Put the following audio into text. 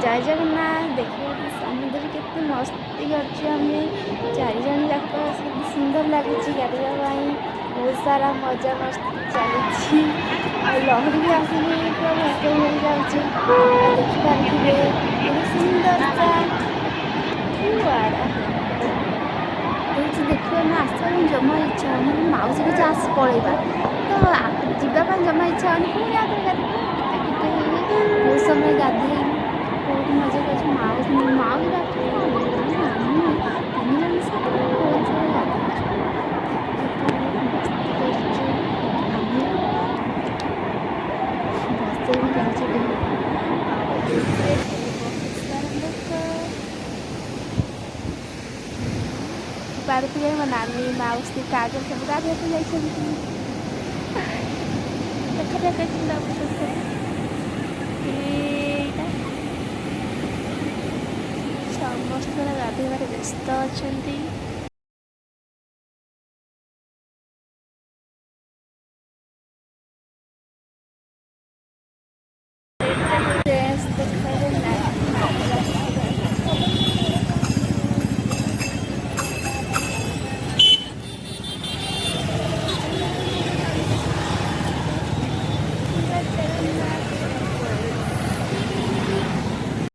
जय जगन्नाथ। देखिए समुद्र केते मस्ती करछि हमें चारि जन जाक सुंदर लगुच गाधोवा बहुत सारा मजा मस्ती चली आ लहरी भी आसिक पूरा भसई हो जाऊँगी आ देखिपे ये सुंदर सा फुआरा देखिए ना आसवा जमा इच्छा हो मौसी को आस पलैबा तो जावाई जमा इच्छा होनी पुणी आगे गाधे टिके टिके बहुत समय गाधेलु बहुत मजा कर माउस गाधे मामू तीन जन साथ बहुत सारा गाधेचु बहुत मस्ती करचु आमे भसई भी जाऊँ बहुत सारा लोग पार्थिवे मो नानी माउसी काजल सब गाधे जाइछन्ति देखा समस्त गाधोबार व्यस्त अच्छा।